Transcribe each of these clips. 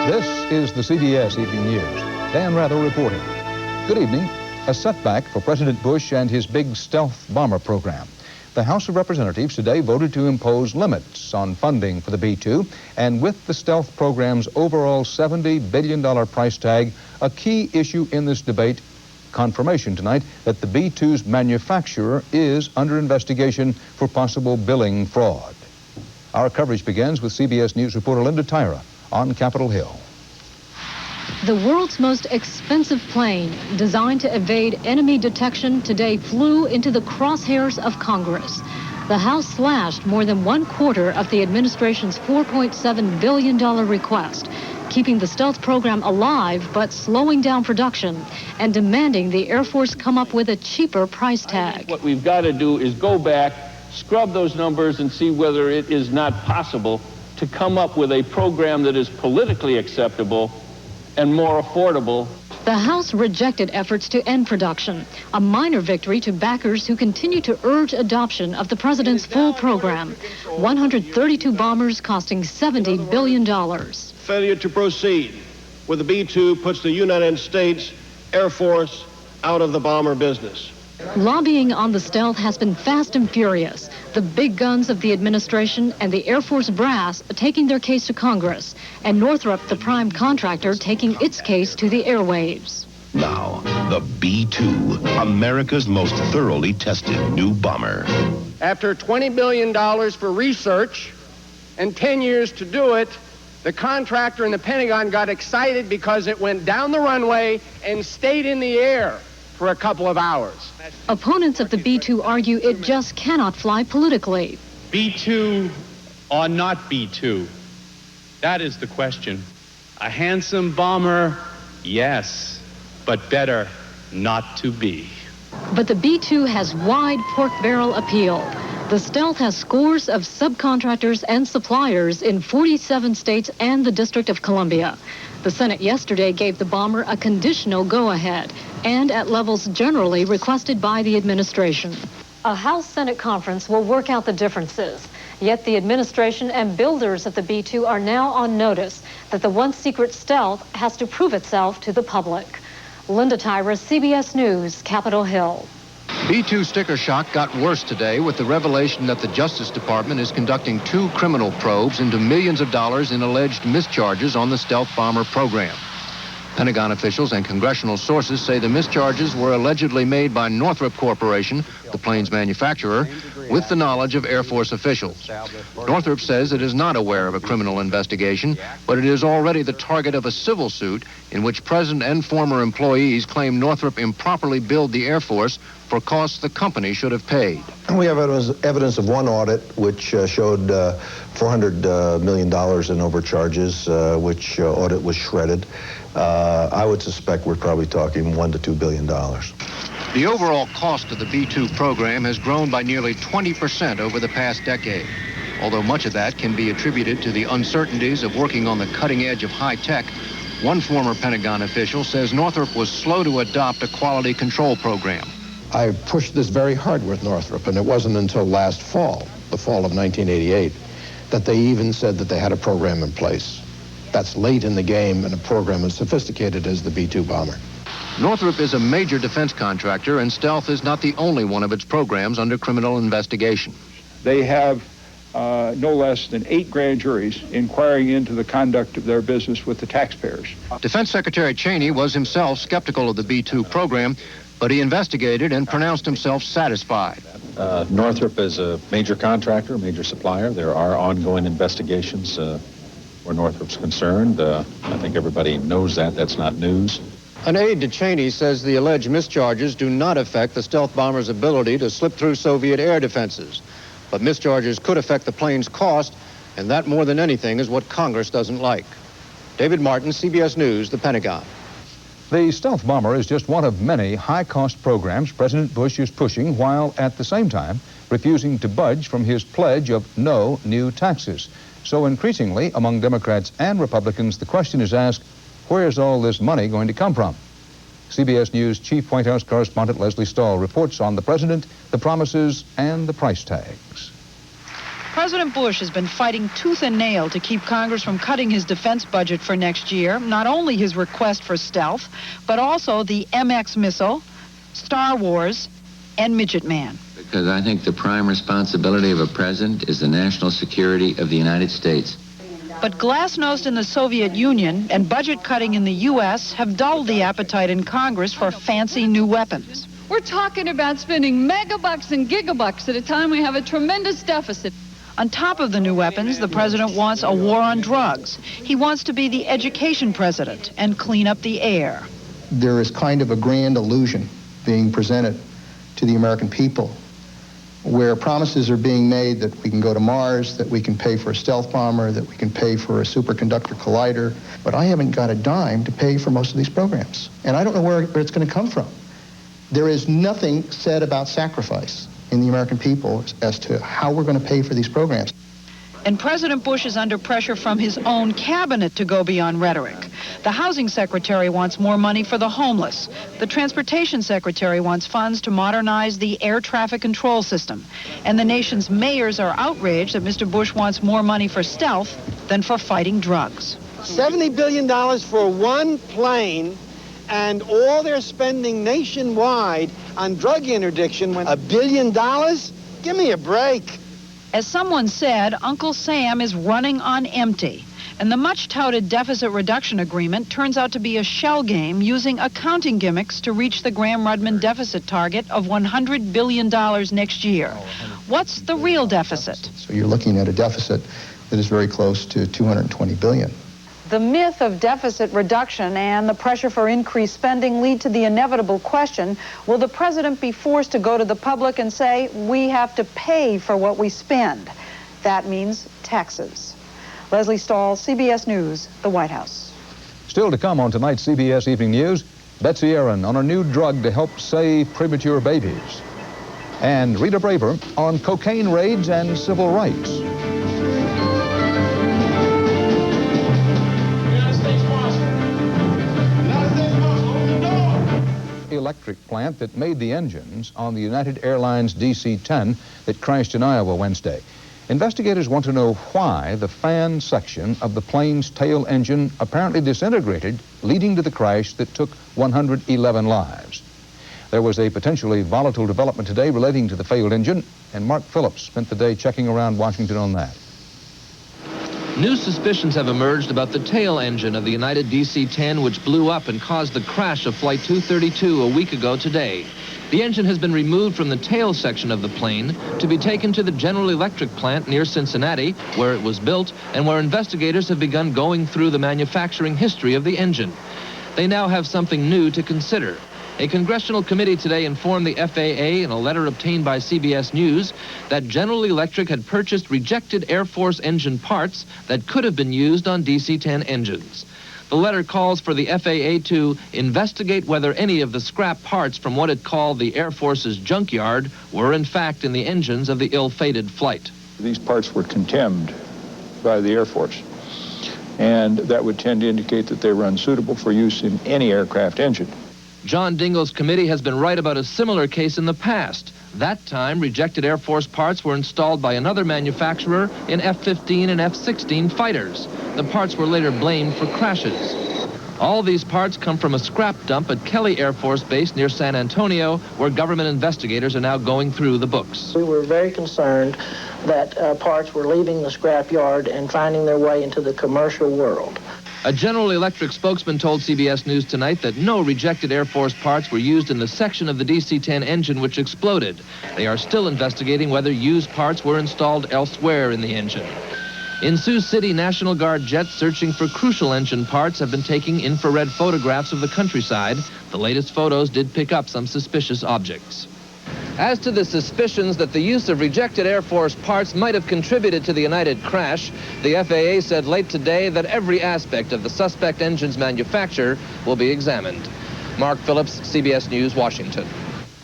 This is the CBS Evening News. Dan Rather reporting. Good evening. A setback for President Bush and his big stealth bomber program. The House of Representatives today voted to impose limits on funding for the B-2, and with the stealth program's overall $70 billion price tag, a key issue in this debate, confirmation tonight that the B-2's manufacturer is under investigation for possible billing fraud. Our coverage begins with CBS News reporter Linda Tyra on Capitol Hill. The world's most expensive plane, designed to evade enemy detection, today flew into the crosshairs of Congress. The House slashed more than 1/4 of the administration's $4.7 billion request, keeping the stealth program alive but slowing down production and demanding the Air Force come up with a cheaper price tag. What we've got to do is go back, scrub those numbers, and see whether it is not possible to come up with a program that is politically acceptable and more affordable. The House rejected efforts to end production, a minor victory to backers who continue to urge adoption of the president's full program. 132 bombers costing $70 billion. Failure to proceed with the B-2 puts the United States Air Force out of the bomber business. Lobbying on the stealth has been fast and furious. The big guns of the administration and the Air Force brass taking their case to Congress, and Northrop, the prime contractor, taking its case to the airwaves. Now, the B-2, America's most thoroughly tested new bomber. After $20 billion for research and 10 years to do it, the contractor and the Pentagon got excited because it went down the runway and stayed in the air for a couple of hours. Opponents of the B-2 argue it just cannot fly politically. B-2 or not B-2? That is the question. A handsome bomber, yes, but better not to be. But the B-2 has wide pork barrel appeal. The stealth has scores of subcontractors and suppliers in 47 states and the District of Columbia. The Senate yesterday gave the bomber a conditional go-ahead, and at levels generally requested by the administration. A House-Senate conference will work out the differences. Yet the administration and builders of the B-2 are now on notice that the once secret stealth has to prove itself to the public. Linda Tyra, CBS News, Capitol Hill. B-2 sticker shock got worse today with the revelation that the Justice Department is conducting 2 criminal probes into millions of dollars in alleged mischarges on the stealth bomber program. Pentagon officials and congressional sources say the mischarges were allegedly made by Northrop Corporation, the plane's manufacturer, with the knowledge of Air Force officials. Northrop says it is not aware of a criminal investigation, but it is already the target of a civil suit in which present and former employees claim Northrop improperly billed the Air Force for costs the company should have paid. We have evidence of one audit which showed $400 million in overcharges, which audit was shredded. I would suspect we're probably talking $1 to $2 billion. The overall cost of the B-2 program has grown by nearly 20% over the past decade. Although much of that can be attributed to the uncertainties of working on the cutting edge of high tech, one former Pentagon official says Northrop was slow to adopt a quality control program. I pushed this very hard with Northrop, and it wasn't until last fall, the fall of 1988, that they even said that they had a program in place. That's late in the game in a program as sophisticated as the B-2 bomber. Northrop is a major defense contractor, and stealth is not the only one of its programs under criminal investigation. They have no less than 8 grand juries inquiring into the conduct of their business with the taxpayers. Defense Secretary Cheney was himself skeptical of the B-2 program, but he investigated and pronounced himself satisfied. Northrop is a major contractor, major supplier. There are ongoing investigations where Northrop's concerned. I think everybody knows that. That's not news. An aide to Cheney says the alleged mischarges do not affect the stealth bomber's ability to slip through Soviet air defenses. But mischarges could affect the plane's cost, and that more than anything is what Congress doesn't like. David Martin, CBS News, the Pentagon. The stealth bomber is just one of many high-cost programs President Bush is pushing, while at the same time refusing to budge from his pledge of no new taxes. So increasingly, among Democrats and Republicans, the question is asked, where's all this money going to come from? CBS News Chief White House correspondent Leslie Stahl reports on the president, the promises, and the price tags. President Bush has been fighting tooth and nail to keep Congress from cutting his defense budget for next year, not only his request for stealth, but also the MX missile, Star Wars, and Midget Man. Because I think the prime responsibility of a president is the national security of the United States. But glasnost in the Soviet Union and budget cutting in the U.S. have dulled the appetite in Congress for fancy new weapons. We're talking about spending megabucks and gigabucks at a time we have a tremendous deficit. On top of the new weapons, the president wants a war on drugs. He wants to be the education president and clean up the air. There is kind of a grand illusion being presented to the American people where promises are being made that we can go to Mars, that we can pay for a stealth bomber, that we can pay for a superconductor collider. But I haven't got a dime to pay for most of these programs. And I don't know where it's going to come from. There is nothing said about sacrifice in the American people as to how we're going to pay for these programs. And President Bush is under pressure from his own cabinet to go beyond rhetoric. The housing secretary wants more money for the homeless. The transportation secretary wants funds to modernize the air traffic control system. And the nation's mayors are outraged that Mr. Bush wants more money for stealth than for fighting drugs. $70 billion for one plane, and all they're spending nationwide on drug interdiction when $1 billion? Give me a break. As someone said, Uncle Sam is running on empty. And the much-touted deficit reduction agreement turns out to be a shell game using accounting gimmicks to reach the Graham-Rudman deficit target of $100 billion next year. What's the real deficit? So you're looking at a deficit that is very close to $220 billion. The myth of deficit reduction and the pressure for increased spending lead to the inevitable question, will the president be forced to go to the public and say, we have to pay for what we spend? That means taxes. Leslie Stahl, CBS News, the White House. Still to come on tonight's CBS Evening News, Betsy Aaron on a new drug to help save premature babies. And Rita Braver on cocaine raids and civil rights. Electric plant that made the engines on the United Airlines DC-10 that crashed in Iowa Wednesday. Investigators want to know why the fan section of the plane's tail engine apparently disintegrated, leading to the crash that took 111 lives. There was a potentially volatile development today relating to the failed engine, and Mark Phillips spent the day checking around Washington on that. New suspicions have emerged about the tail engine of the United DC-10, which blew up and caused the crash of Flight 232 a week ago today. The engine has been removed from the tail section of the plane to be taken to the General Electric plant near Cincinnati, where it was built, and where investigators have begun going through the manufacturing history of the engine. They now have something new to consider. A congressional committee today informed the FAA in a letter obtained by CBS News that General Electric had purchased rejected Air Force engine parts that could have been used on DC-10 engines. The letter calls for the FAA to investigate whether any of the scrap parts from what it called the Air Force's junkyard were in fact in the engines of the ill-fated flight. These parts were contemned by the Air Force, and that would tend to indicate that they were unsuitable for use in any aircraft engine. John Dingell's committee has been right about a similar case in the past. That time, rejected Air Force parts were installed by another manufacturer in F-15 and F-16 fighters. The parts were later blamed for crashes. All these parts come from a scrap dump at Kelly Air Force Base near San Antonio, where government investigators are now going through the books. We were very concerned that parts were leaving the scrap yard and finding their way into the commercial world. A General Electric spokesman told CBS News tonight that no rejected Air Force parts were used in the section of the DC-10 engine which exploded. They are still investigating whether used parts were installed elsewhere in the engine. In Sioux City, National Guard jets searching for crucial engine parts have been taking infrared photographs of the countryside. The latest photos did pick up some suspicious objects. As to the suspicions that the use of rejected Air Force parts might have contributed to the United crash, the FAA said late today that every aspect of the suspect engine's manufacture will be examined. Mark Phillips, CBS News, Washington.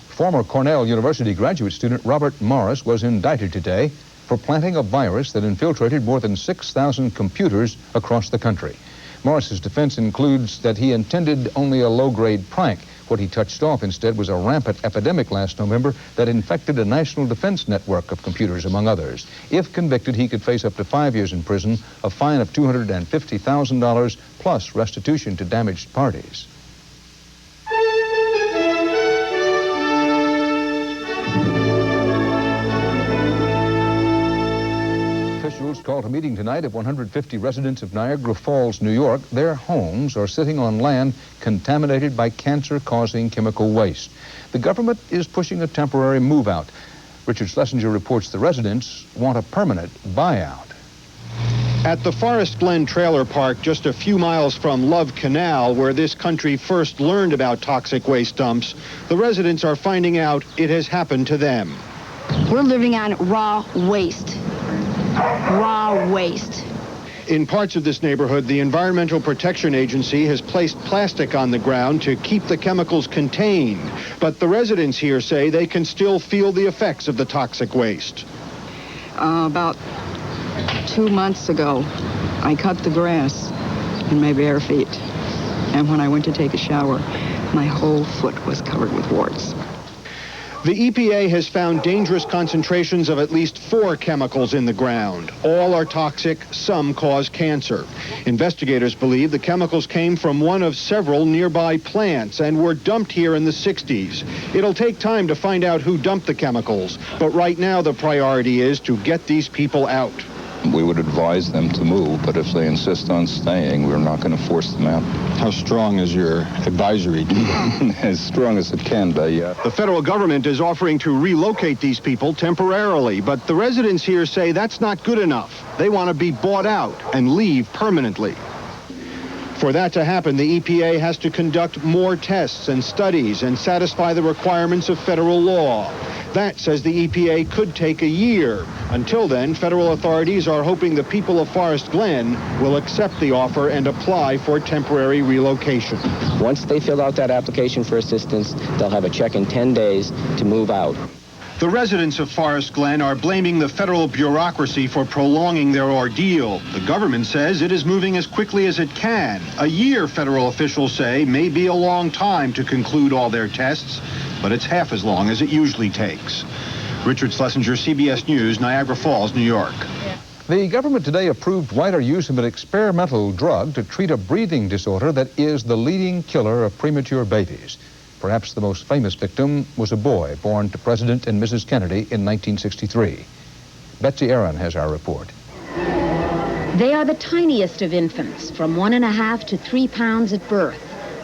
Former Cornell University graduate student Robert Morris was indicted today for planting a virus that infiltrated more than 6,000 computers across the country. Morris's defense includes that he intended only a low-grade prank What he touched off instead was a rampant epidemic last November that infected a national defense network of computers, among others. If convicted, he could face up to 5 years in prison, a fine of $250,000, plus restitution to damaged parties. Officials called a meeting tonight of 150 residents of Niagara Falls, New York. Their homes are sitting on land contaminated by cancer-causing chemical waste. The government is pushing a temporary move-out. Richard Schlesinger reports the residents want a permanent buyout. At the Forest Glen Trailer Park, just a few miles from Love Canal, where this country first learned about toxic waste dumps, the residents are finding out it has happened to them. We're living on raw waste. Raw waste. In parts of this neighborhood, the Environmental Protection Agency has placed plastic on the ground to keep the chemicals contained. But the residents here say they can still feel the effects of the toxic waste. About 2 months ago, I cut the grass in my bare feet. And when I went to take a shower, my whole foot was covered with warts. The EPA has found dangerous concentrations of at least 4 chemicals in the ground. All are toxic, some cause cancer. Investigators believe the chemicals came from one of several nearby plants and were dumped here in the 60s. It'll take time to find out who dumped the chemicals, but right now the priority is to get these people out. We would advise them to move, but if they insist on staying, we're not going to force them out. How strong is your advisory to them? As strong as it can be, yeah. The federal government is offering to relocate these people temporarily, but the residents here say that's not good enough. They want to be bought out and leave permanently. For that to happen, the EPA has to conduct more tests and studies and satisfy the requirements of federal law. That, says the EPA, could take a year. Until then, federal authorities are hoping the people of Forest Glen will accept the offer and apply for temporary relocation. Once they fill out that application for assistance, they'll have a check in 10 days to move out. The residents of Forest Glen are blaming the federal bureaucracy for prolonging their ordeal. The government says it is moving as quickly as it can. A year, federal officials say, may be a long time to conclude all their tests, but it's half as long as it usually takes. Richard Schlesinger, CBS News, Niagara Falls, New York. The government today approved wider use of an experimental drug to treat a breathing disorder that is the leading killer of premature babies. Perhaps the most famous victim was a boy born to President and Mrs. Kennedy in 1963. Betsy Aaron has our report. They are the tiniest of infants, from 1.5 to 3 pounds at birth.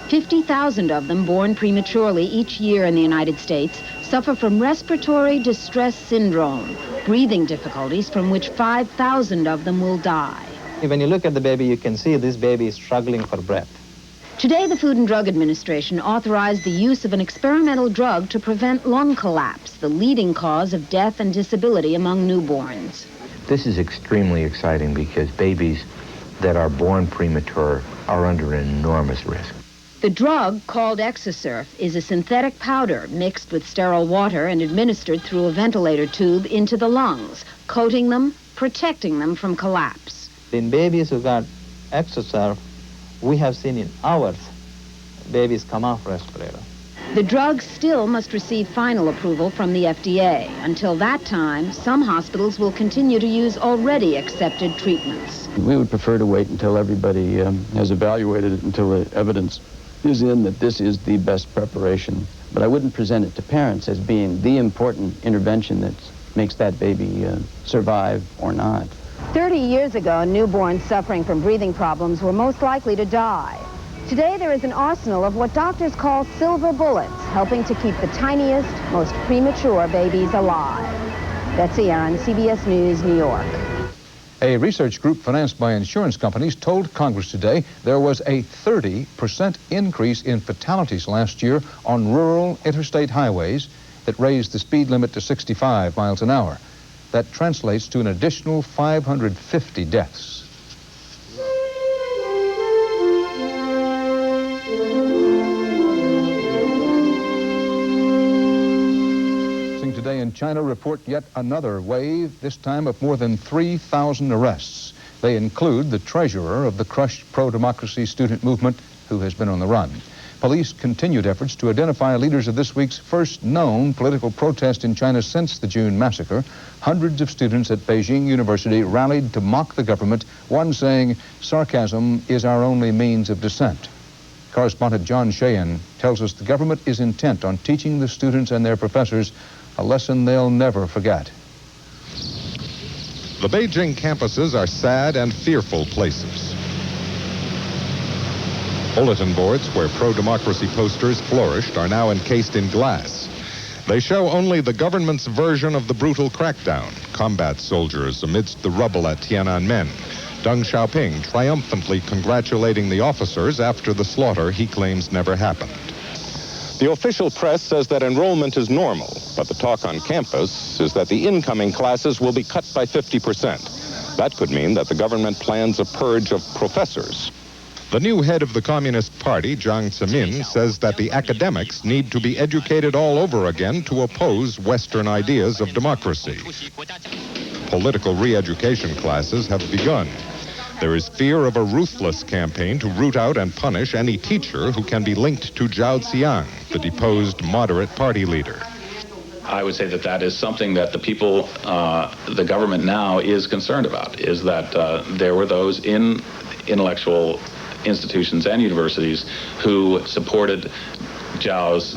50,000 of them born prematurely each year in the United States suffer from respiratory distress syndrome, breathing difficulties from which 5,000 of them will die. When you look at the baby, you can see this baby is struggling for breath. Today, the Food and Drug Administration authorized the use of an experimental drug to prevent lung collapse, the leading cause of death and disability among newborns. This is extremely exciting because babies that are born premature are under enormous risk. The drug, called Exosurf, is a synthetic powder mixed with sterile water and administered through a ventilator tube into the lungs, coating them, protecting them from collapse. In babies who got Exosurf, we have seen in hours babies come off respirator. The drug still must receive final approval from the FDA. Until that time, some hospitals will continue to use already accepted treatments. We would prefer to wait until everybody has evaluated it, until the evidence is in that this is the best preparation. But I wouldn't present it to parents as being the important intervention that makes that baby survive or not. 30 years ago, newborns suffering from breathing problems were most likely to die. Today, there is an arsenal of what doctors call silver bullets, helping to keep the tiniest, most premature babies alive. Betsy Aaron, CBS News, New York. A research group financed by insurance companies told Congress today there was a 30% increase in fatalities last year on rural interstate highways that raised the speed limit to 65 miles an hour. That translates to an additional 550 deaths. Today in China report yet another wave, this time of more than 3,000 arrests. They include the treasurer of the crushed pro-democracy student movement, who has been on the run. Police continued efforts to identify leaders of this week's first known political protest in China since the June massacre. Hundreds of students at Beijing University rallied to mock the government, one saying, "Sarcasm is our only means of dissent." Correspondent John Sheehan tells us the government is intent on teaching the students and their professors a lesson they'll never forget. The Beijing campuses are sad and fearful places. Bulletin boards where pro-democracy posters flourished are now encased in glass. They show only the government's version of the brutal crackdown. Combat soldiers amidst the rubble at Tiananmen. Deng Xiaoping triumphantly congratulating the officers after the slaughter he claims never happened. The official press says that enrollment is normal, but the talk on campus is that the incoming classes will be cut by 50%. That could mean that the government plans a purge of professors. The new head of the Communist Party, Jiang Zemin, says that the academics need to be educated all over again to oppose Western ideas of democracy. Political re-education classes have begun. There is fear of a ruthless campaign to root out and punish any teacher who can be linked to Zhao Xiang, the deposed moderate party leader. I would say that that is something that the people, the government now is concerned about, is that there were those in intellectual institutions and universities who supported Zhao's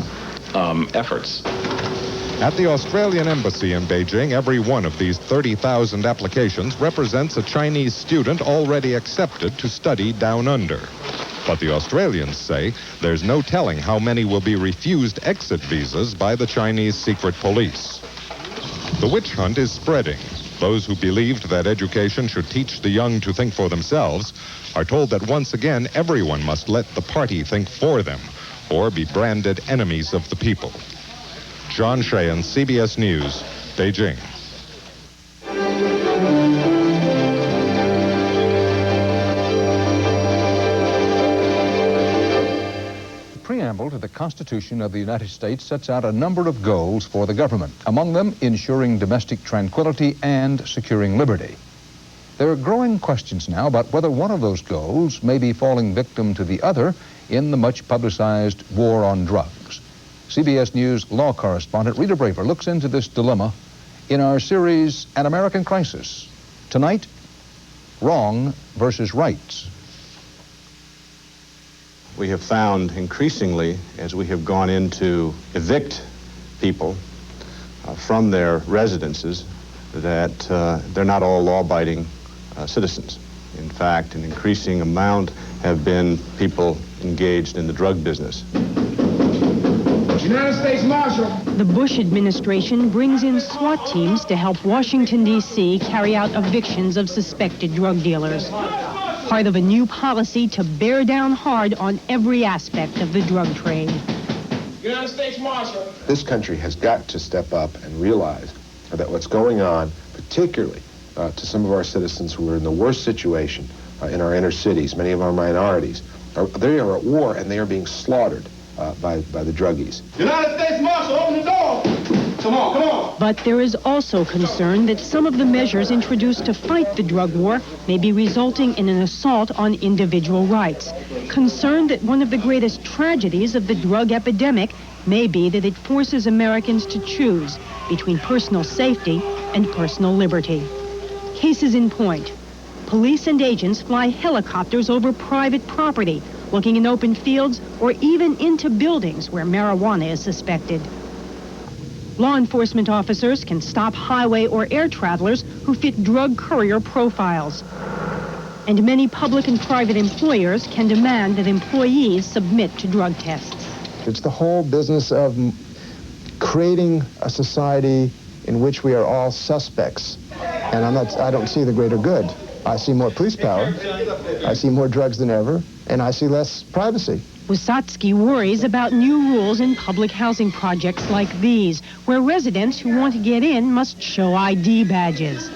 efforts. At the Australian Embassy in Beijing, every one of these 30,000 applications represents a Chinese student already accepted to study down under. But the Australians say there's no telling how many will be refused exit visas by the Chinese secret police. The witch hunt is spreading. Those who believed that education should teach the young to think for themselves are told that once again everyone must let the party think for them or be branded enemies of the people. John Sheehan, CBS News, Beijing. The preamble to the Constitution of the United States sets out a number of goals for the government, among them ensuring domestic tranquility and securing liberty. There are growing questions now about whether one of those goals may be falling victim to the other in the much publicized war on drugs. CBS News law correspondent Rita Braver looks into this dilemma in our series, An American Crisis. Tonight, wrong versus rights. We have found increasingly, as we have gone in to evict people from their residences, that they're not all law-abiding citizens. In fact, an increasing amount have been people engaged in the drug business. United States Marshal. The Bush administration brings in SWAT teams to help Washington, D.C. carry out evictions of suspected drug dealers. Part of a new policy to bear down hard on every aspect of the drug trade. United States Marshal. This country has got to step up and realize that what's going on, particularly to some of our citizens who are in the worst situation in our inner cities, many of our minorities, they are at war and they are being slaughtered by the druggies. United States Marshal, open the door! Come on, come on! But there is also concern that some of the measures introduced to fight the drug war may be resulting in an assault on individual rights. Concern that one of the greatest tragedies of the drug epidemic may be that it forces Americans to choose between personal safety and personal liberty. Cases in point. Police and agents fly helicopters over private property, looking in open fields or even into buildings where marijuana is suspected. Law enforcement officers can stop highway or air travelers who fit drug courier profiles. And many public and private employers can demand that employees submit to drug tests. It's the whole business of creating a society in which we are all suspects. And I don't see the greater good. I see more police power, I see more drugs than ever, and I see less privacy. Wysotsky worries about new rules in public housing projects like these, where residents who want to get in must show ID badges.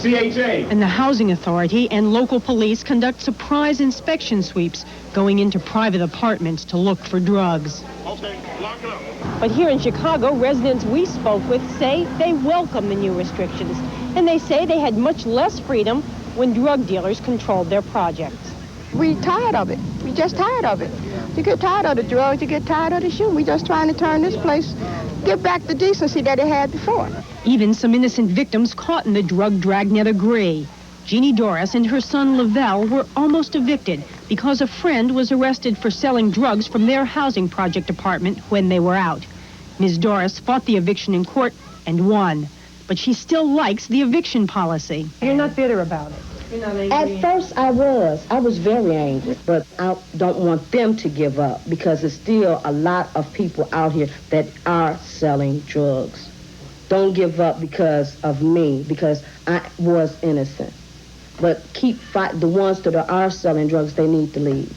CHA. And the Housing Authority and local police conduct surprise inspection sweeps, going into private apartments to look for drugs. Okay, lock it up. But here in Chicago, residents we spoke with say they welcome the new restrictions, and they say they had much less freedom when drug dealers controlled their projects. We tired of it. We just tired of it. You get tired of the drugs, you get tired of the shooting. We just trying to turn this place, get back the decency that it had before. Even some innocent victims caught in the drug dragnet agree. Jeannie Doris and her son Lavelle were almost evicted because a friend was arrested for selling drugs from their housing project apartment when they were out. Ms. Doris fought the eviction in court and won, but she still likes the eviction policy. You're not bitter about it. At first I was very angry, but I don't want them to give up because there's still a lot of people out here that are selling drugs. Don't give up because of me, because I was innocent. But keep fighting. The ones that are selling drugs, they need to leave.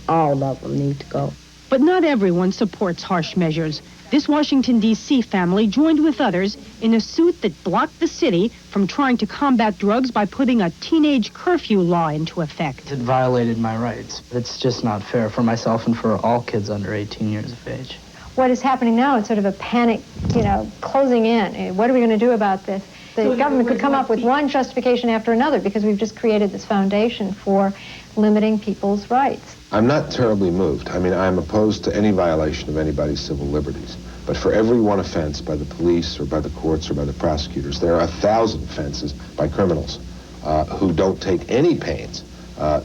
All of them need to go. But not everyone supports harsh measures. This Washington, D.C. family joined with others in a suit that blocked the city from trying to combat drugs by putting a teenage curfew law into effect. It violated my rights. It's just not fair for myself and for all kids under 18 years of age. What is happening now is sort of a panic, closing in. What are we going to do about this? The government could come up with one justification after another because we've just created this foundation for limiting people's rights. I'm not terribly moved. I mean, I'm opposed to any violation of anybody's civil liberties. But for every one offense by the police or by the courts or by the prosecutors, there are 1,000 offenses by criminals who don't take any pains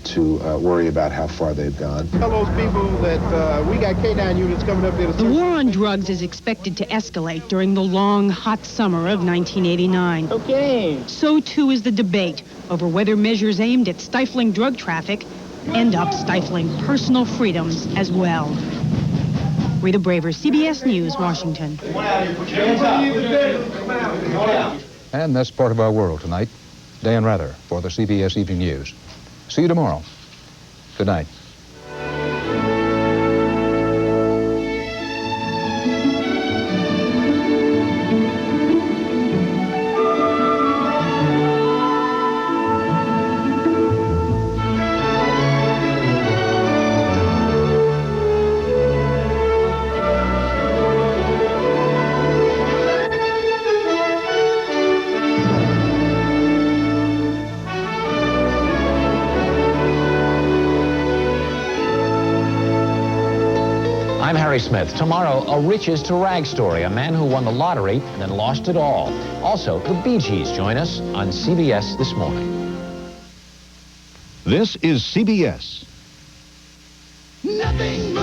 to worry about how far they've gone. Tell those people that we got K9 units coming up there to... The war on drugs is expected to escalate during the long, hot summer of 1989. Okay. So too is the debate over whether measures aimed at stifling drug traffic end up stifling personal freedoms as well. Rita Braver, CBS News, Washington. And that's part of our world tonight. Dan Rather for the CBS Evening News. See you tomorrow. Good night. I'm Harry Smith. Tomorrow, a riches to rags story. A man who won the lottery and then lost it all. Also, the Bee Gees join us on CBS This Morning. This is CBS. Nothing moves.